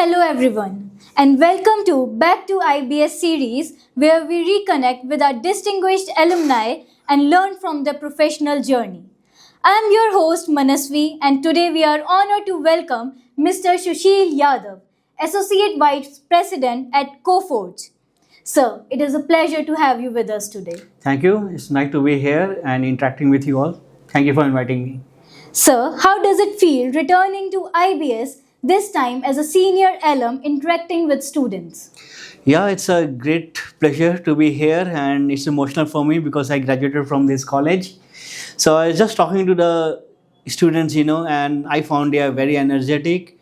Hello everyone and welcome to Back to IBS series where we reconnect with our distinguished alumni and learn from their professional journey. I am your host Manasvi and today we are honored to welcome Mr. Sushil Yadav, Associate Vice President at Coforge. Sir, it is a pleasure to have you with us today. Thank you. It's nice to be here and interacting with you all. Thank you for inviting me. Sir, how does it feel returning to IBS this time as a senior alum interacting with students? Yeah, it's a great pleasure to be here and it's emotional for me because I graduated from this college. So I was just talking to the students, and I found they are very energetic.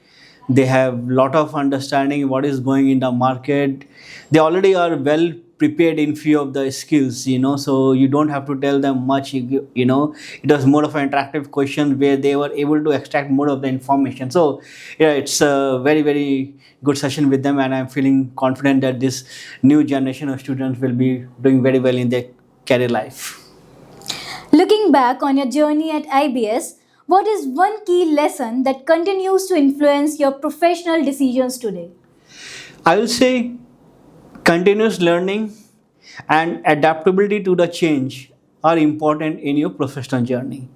They have lot of understanding what is going in the market. They already are well prepared in few of the skills, so you don't have to tell them much, it was more of an interactive question where they were able to extract more of the information. So yeah, it's a very, very good session with them and I'm feeling confident that this new generation of students will be doing very well in their career life. Looking back on your journey at IBS, what is one key lesson that continues to influence your professional decisions today? I will say continuous learning and adaptability to the change are important in your professional journey.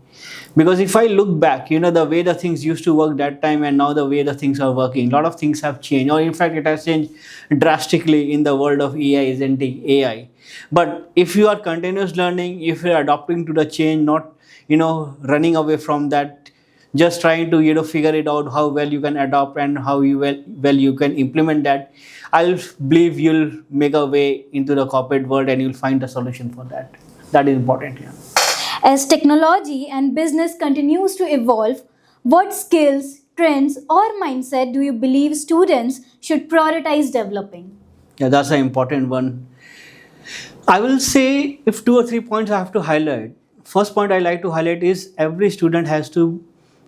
Because if I look back, the way the things used to work that time and now the way the things are working, a lot of things have changed, or in fact it has changed drastically in the world of AI. But if you are continuous learning, if you are adapting to the change, not running away from that, just trying to figure it out how well you can adapt and how well you can implement that, I believe you'll make a way into the corporate world and you'll find a solution for that. That is important. Yeah. As technology and business continues to evolve, what skills, trends, or mindset do you believe students should prioritize developing? Yeah, that's an important one. I will say if 2 or 3 points I have to highlight. First point I like to highlight is every student has to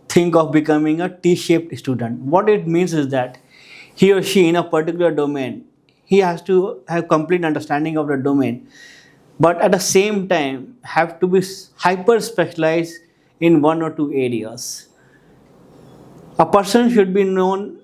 think of becoming a T-shaped student. What it means is that he or she in a particular domain, he has to have complete understanding of the domain, but at the same time have to be hyper specialized in 1 or 2 areas. A person should be known,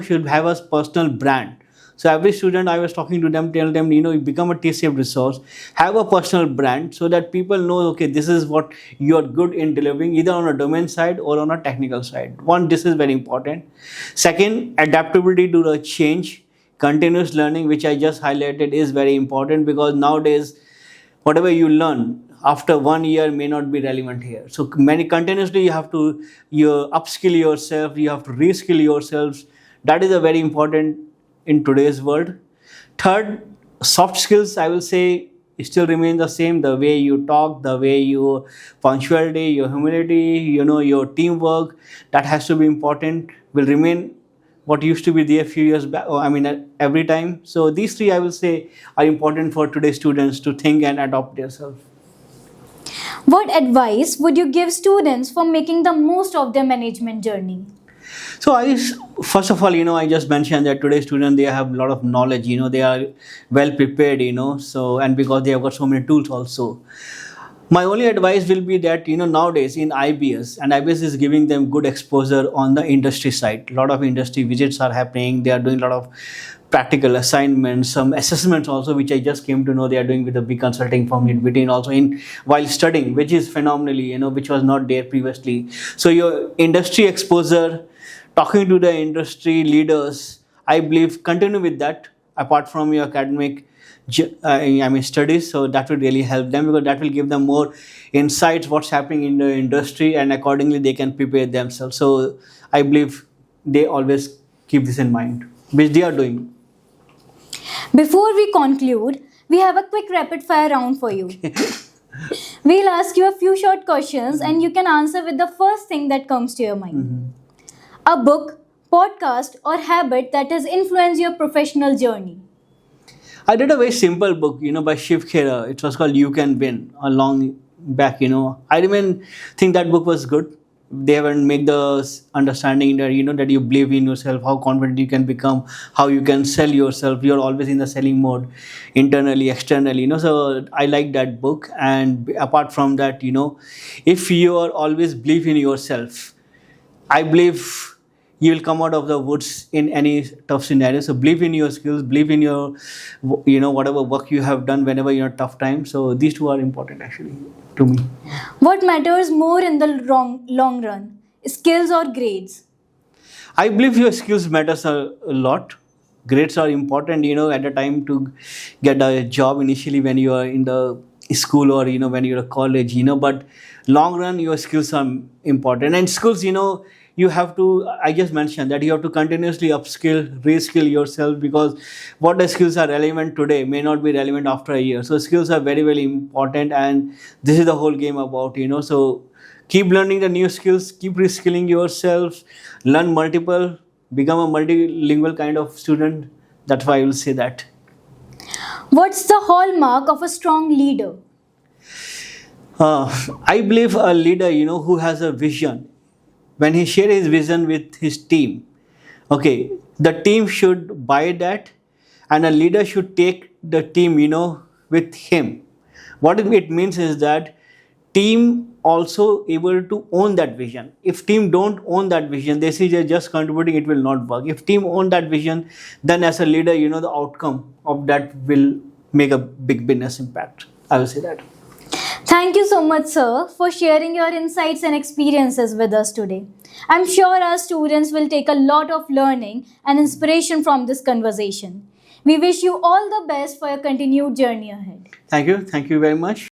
should have a personal brand. So every student I was talking to them, tell them, you become a T-shaped resource, have a personal brand so that people know, okay, this is what you're good in delivering either on a domain side or on a technical side. One, this is very important. Second, adaptability to the change. Continuous learning, which I just highlighted, is very important because nowadays, whatever you learn after 1 year may not be relevant here. So continuously you have to upskill yourself, you have to reskill yourselves. That is a very important in today's world. Third, soft skills, I will say, still remain the same. The way you talk, the way your punctuality, your humility, your teamwork, that has to be important, will remain what used to be there a few years back, every time. So these 3, I will say, are important for today's students to think and adopt themselves. What advice would you give students for making the most of their management journey? So first of all, I just mentioned that today's students, they have a lot of knowledge, they are well prepared, so, and because they have got so many tools also. My only advice will be that, nowadays in IBS, and IBS is giving them good exposure on the industry side. A lot of industry visits are happening. They are doing a lot of practical assignments, some assessments also, which I just came to know they are doing with a big consulting firm in between also while studying, which is phenomenally, which was not there previously. So your industry exposure, talking to the industry leaders, I believe continue with that apart from your academic studies. So that will really help them because that will give them more insights what's happening in the industry and accordingly they can prepare themselves. So I believe they always keep this in mind, which they are doing. Before we conclude, we have a quick rapid fire round for you. We'll ask you a few short questions and you can answer with the first thing that comes to your mind. A book, podcast, or habit that has influenced your professional journey? I did a very simple book, by Shiv Khera. It was called You Can Win, a long back, I think that book was good. They haven't made the understanding that, that you believe in yourself, how confident you can become, how you can sell yourself. You're always in the selling mode, internally, externally, So I like that book. And apart from that, if you are always believe in yourself, I believe you will come out of the woods in any tough scenario. So believe in your skills, believe in your, whatever work you have done whenever you're in a tough time. So these two are important actually to me. What matters more in the long run, skills or grades? I believe your skills matters a lot. Grades are important, at the time to get a job initially when you are in the school or, when you're at college, but long run, your skills are important. And skills, you have to, I just mentioned that you have to continuously upskill, reskill yourself, because what the skills are relevant today may not be relevant after a year. So skills are very, very important. And this is the whole game about, so keep learning the new skills, keep reskilling yourself, learn multiple, become a multilingual kind of student. That's why I will say that. What's the hallmark of a strong leader? I believe a leader, who has a vision. When he shares his vision with his team, okay, the team should buy that, and a leader should take the team, with him. What it means is that team also able to own that vision. If team don't own that vision, they see they're just contributing, it will not work. If team own that vision, then as a leader, the outcome of that will make a big business impact. I will say that. Thank you so much, sir, for sharing your insights and experiences with us today. I'm sure our students will take a lot of learning and inspiration from this conversation. We wish you all the best for your continued journey ahead. Thank you. Thank you very much.